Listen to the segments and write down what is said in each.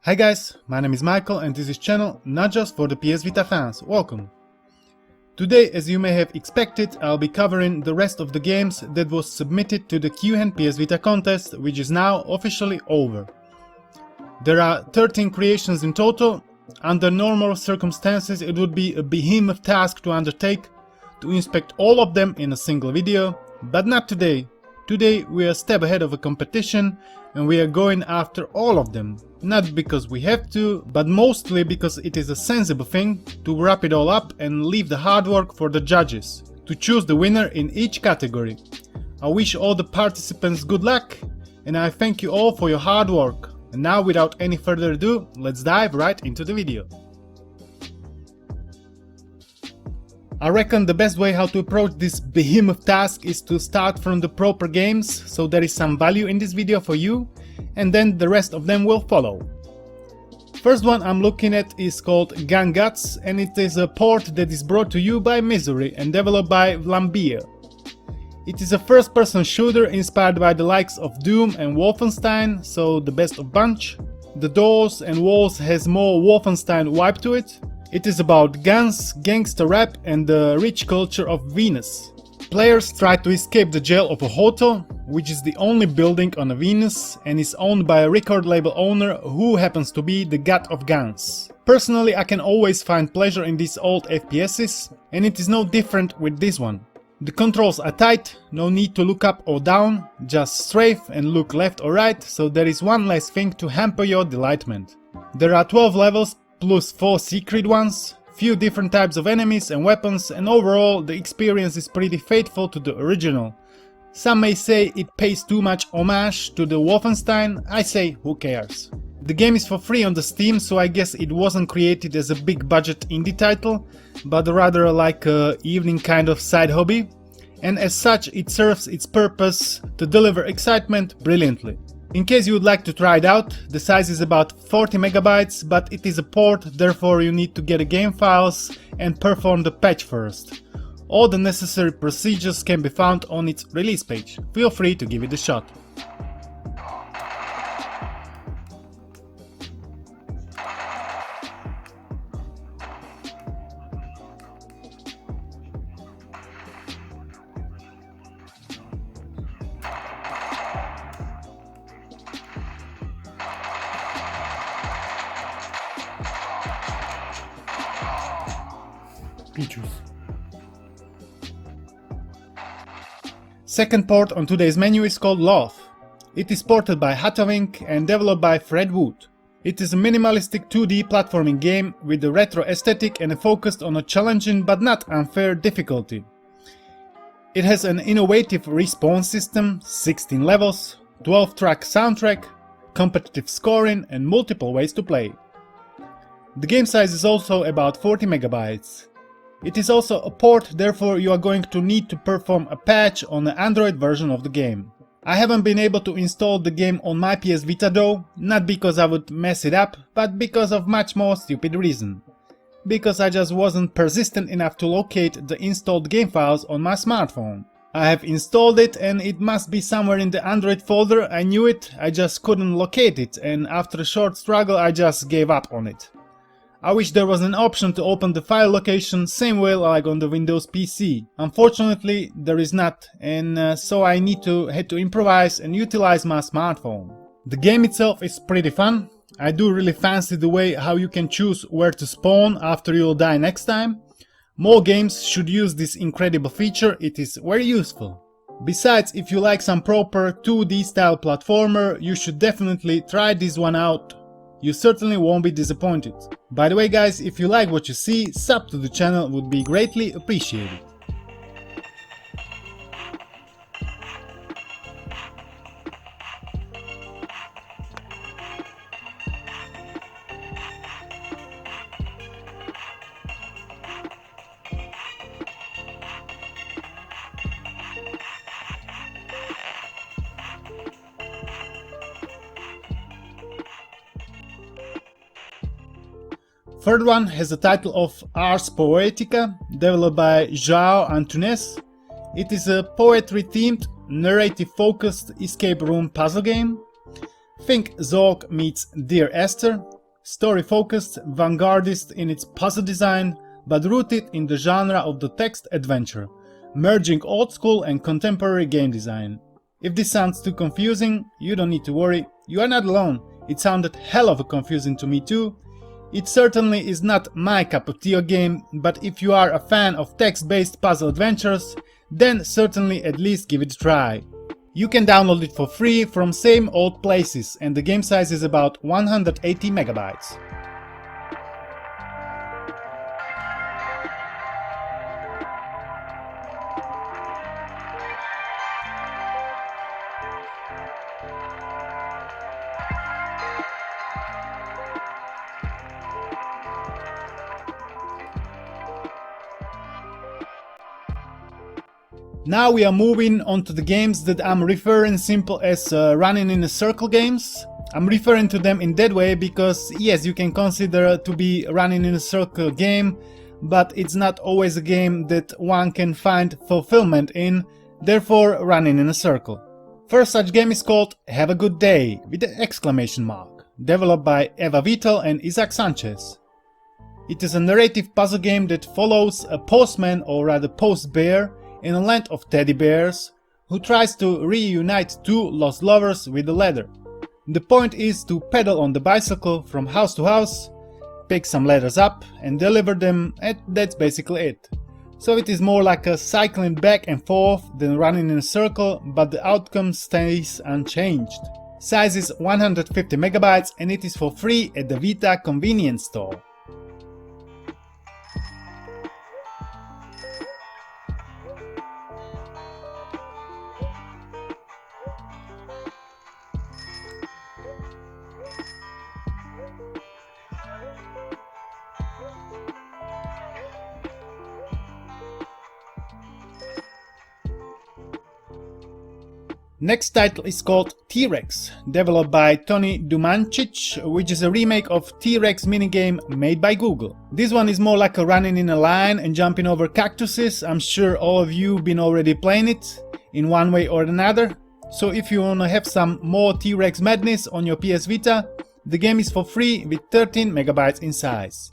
Hi guys, my name is Michael and this is channel not just for the PS Vita fans. Welcome! Today, as you may have expected, I'll be covering the rest of the games that was submitted to the Kyuhen PS Vita contest, which is now officially over. There are 13 creations in total. Under normal circumstances it would be a behemoth task to undertake to inspect all of them in a single video, but not today. Today we are a step ahead of a competition and we are going after all of them. Not because we have to, but mostly because it is a sensible thing to wrap it all up and leave the hard work for the judges to choose the winner in each category. I wish all the participants good luck and I thank you all for your hard work. And now, without any further ado, let's dive right into the video. I reckon the best way how to approach this behemoth task is to start from the proper games, so there is some value in this video for you, and then the rest of them will follow. First one I'm looking at is called Godz, and it is a port that is brought to you by Misery and developed by Vlambeer. It is a first-person shooter inspired by the likes of Doom and Wolfenstein, so the best of bunch. The doors and walls has more Wolfenstein vibe to it. It is about guns, gangster rap and the rich culture of Venus. Players try to escape the jail of a hotel, which is the only building on Venus and is owned by a record label owner who happens to be the god of guns. Personally, I can always find pleasure in these old FPSs, and it is no different with this one. The controls are tight, no need to look up or down, just strafe and look left or right, so there is one less thing to hamper your delightment. There are 12 levels plus 4 secret ones, few different types of enemies and weapons, and overall the experience is pretty faithful to the original. Some may say it pays too much homage to the Wolfenstein, I say who cares. The game is for free on the Steam, so I guess it wasn't created as a big budget indie title, but rather like a evening kind of side hobby, and as such it serves its purpose to deliver excitement brilliantly. In case you would like to try it out, the size is about 40 megabytes, but it is a port, therefore you need to get the game files and perform the patch first. All the necessary procedures can be found on its release page. Feel free to give it a shot. Second port on today's menu is called Love. It is ported by Hatawink and developed by Fred Wood. It is a minimalistic 2D platforming game with a retro aesthetic and focused on a challenging but not unfair difficulty. It has an innovative respawn system, 16 levels, 12-track soundtrack, competitive scoring and multiple ways to play. The game size is also about 40 megabytes. It is also a port, therefore you are going to need to perform a patch on the Android version of the game. I haven't been able to install the game on my PS Vita though, not because I would mess it up, but because of much more stupid reason. Because I just wasn't persistent enough to locate the installed game files on my smartphone. I have installed it and it must be somewhere in the Android folder, I knew it, I just couldn't locate it, and after a short struggle I just gave up on it. I wish there was an option to open the file location same way like on the Windows PC. Unfortunately there is not, and so I had to improvise and utilize my smartphone. The game itself is pretty fun. I do really fancy the way how you can choose where to spawn after you'll die next time. More games should use this incredible feature, it is very useful. Besides, if you like some proper 2D style platformer, you should definitely try this one out. You certainly won't be disappointed. By the way guys, if you like what you see, sub to the channel would be greatly appreciated. Third one has the title of Ars Poetica, developed by João Antunes. It is a poetry-themed, narrative-focused escape room puzzle game. Think Zork meets Dear Esther, story-focused, vanguardist in its puzzle design, but rooted in the genre of the text adventure, merging old school and contemporary game design. If this sounds too confusing, you don't need to worry, you are not alone. It sounded hell of a confusing to me too. It certainly is not my cup of tea game, but if you are a fan of text-based puzzle adventures, then certainly at least give it a try. You can download it for free from same old places, and the game size is about 180 megabytes. Now we are moving on to the games that I'm referring simple as running in a circle games. I'm referring to them in that way because yes, you can consider to be running in a circle game, but it's not always a game that one can find fulfillment in, therefore running in a circle. First such game is called Have a Good Day with an exclamation mark, developed by Eva Vital and Isaac Sanchez. It is a narrative puzzle game that follows a postman, or rather post-bear, in a land of teddy bears, who tries to reunite two lost lovers with a ladder. The point is to pedal on the bicycle from house to house, pick some ladders up and deliver them, and that's basically it. So it is more like a cycling back and forth than running in a circle, but the outcome stays unchanged. Size is 150 megabytes and it is for free at the Vita convenience store. Next title is called Trex, developed by Tony Dumancic, which is a remake of Trex minigame made by Google. This one is more like a running in a line and jumping over cactuses. I'm sure all of you been already playing it in one way or another. So if you wanna have some more Trex madness on your PS Vita, the game is for free with 13 megabytes in size.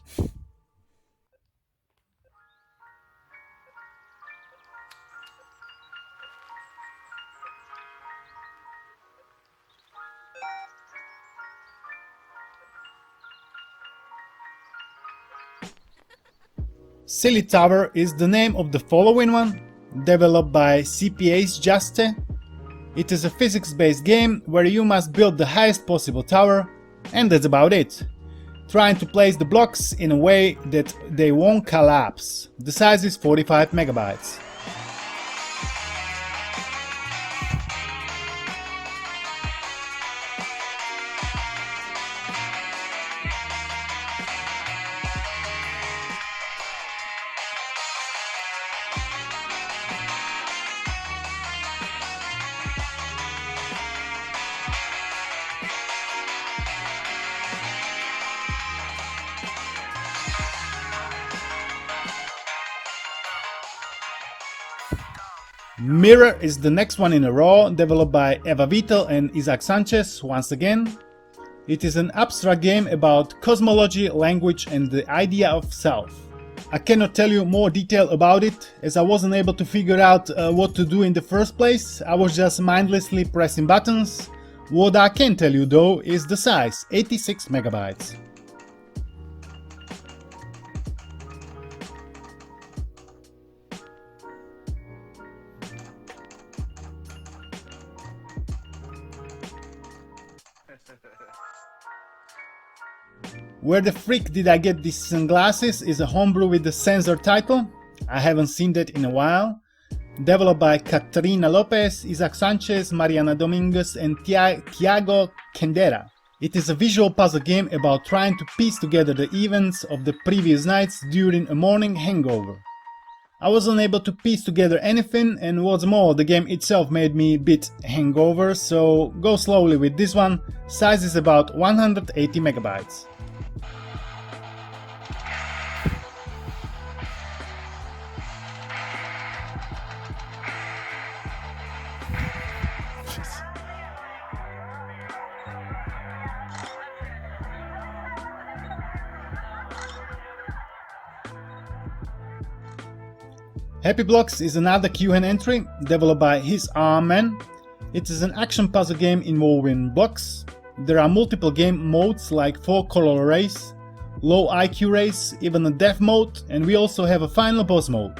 Silly Tower is the name of the following one, developed by CPA's Juste. It is a physics-based game where you must build the highest possible tower, and that's about it. Trying to place the blocks in a way that they won't collapse. The size is 45 megabytes. Mirror is the next one in a row, developed by Eva Vital and Isaac Sanchez once again. It is an abstract game about cosmology, language and the idea of self. I cannot tell you more detail about it, as I wasn't able to figure out what to do in the first place. I was just mindlessly pressing buttons. What I can tell you though is the size, 86 megabytes. Where the frick did I get these sunglasses is a homebrew with the censor title. I haven't seen that in a while. Developed by Katrina Lopez, Isaac Sanchez, Mariana Dominguez and Tiago Kendera. It is a visual puzzle game about trying to piece together the events of the previous nights during a morning hangover. I wasn't able to piece together anything, and what's more, the game itself made me a bit hangover, so go slowly with this one. Size is about 180 megabytes. Happy Blocks is another Kyuhen entry developed by his arm man. It is an action puzzle game involving blocks. There are multiple game modes like 4-color race, low IQ race, even a death mode, and we also have a final boss mode.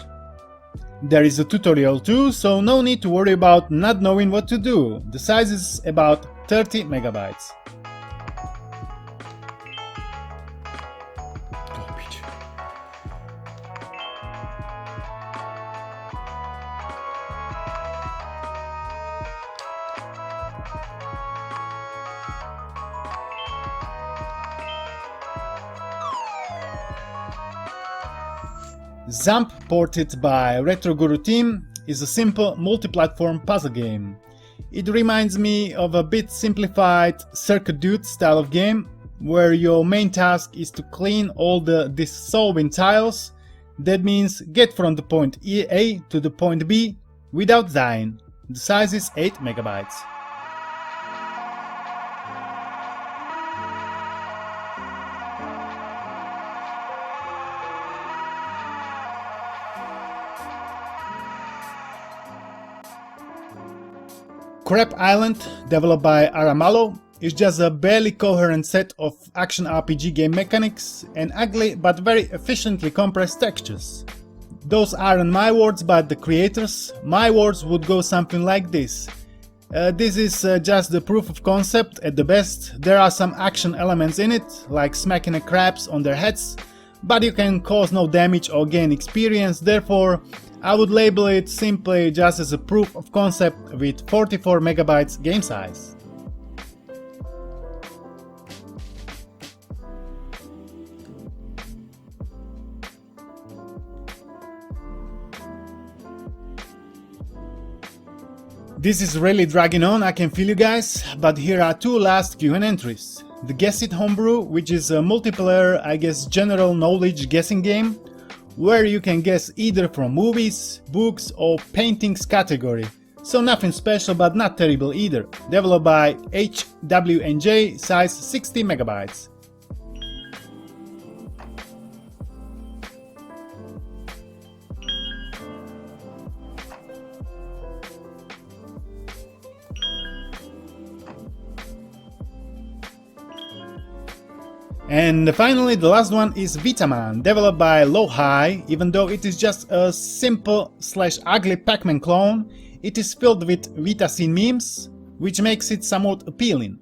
There is a tutorial too, so no need to worry about not knowing what to do. The size is about 30 megabytes. Xump, ported by Retro Guru team, is a simple multi-platform puzzle game. It reminds me of a bit simplified Circuit Dude style of game, where your main task is to clean all the dissolving tiles. That means get from the point A to the point B without dying. The size is 8 megabytes. Crap Island, developed by Aramalo, is just a barely coherent set of action RPG game mechanics and ugly but very efficiently compressed textures. Those aren't my words but the creators. My words would go something like this. This is just the proof of concept at the best. There are some action elements in it, like smacking the crabs on their heads, but you can cause no damage or gain experience, therefore I would label it simply just as a proof of concept with 44 megabytes game size. This is really dragging on, I can feel you guys, but here are two last Kyuhen entries. The Guess It Homebrew, which is a multiplayer, I guess general knowledge guessing game, where you can guess either from movies, books or paintings category. So nothing special but not terrible either. Developed by HWNJ, size 60 megabytes. And finally the last one is Vitaman, developed by Low-Hi. Even though it is just a simple / ugly Pac-Man clone, it is filled with Vita scene memes, which makes it somewhat appealing.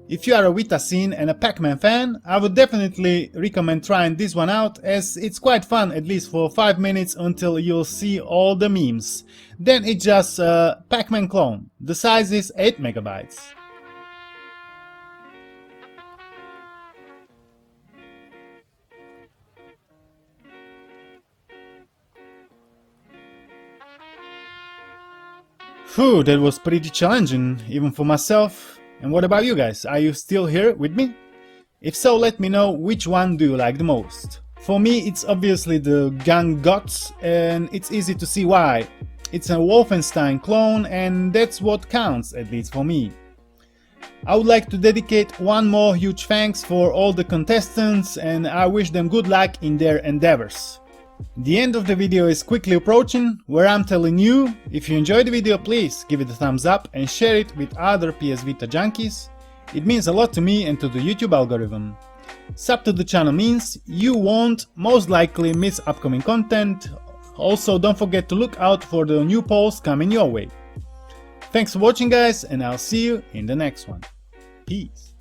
If you are a Vita scene and a Pac-Man fan, I would definitely recommend trying this one out, as it's quite fun at least for 5 minutes until you'll see all the memes. Then it's just a Pac-Man clone. The size is 8 megabytes. Phew, that was pretty challenging, even for myself. And what about you guys? Are you still here with me? If so, let me know which one do you like the most. For me, it's obviously the gun Godz, and it's easy to see why. It's a Wolfenstein clone, and that's what counts, at least for me. I would like to dedicate one more huge thanks for all the contestants, and I wish them good luck in their endeavors. The end of the video is quickly approaching, where I'm telling you, if you enjoyed the video, please give it a thumbs up and share it with other PS Vita junkies. It means a lot to me and to the YouTube algorithm. Sub to the channel means you won't most likely miss upcoming content. Also, don't forget to look out for the new polls coming your way. Thanks for watching guys, and I'll see you in the next one. Peace.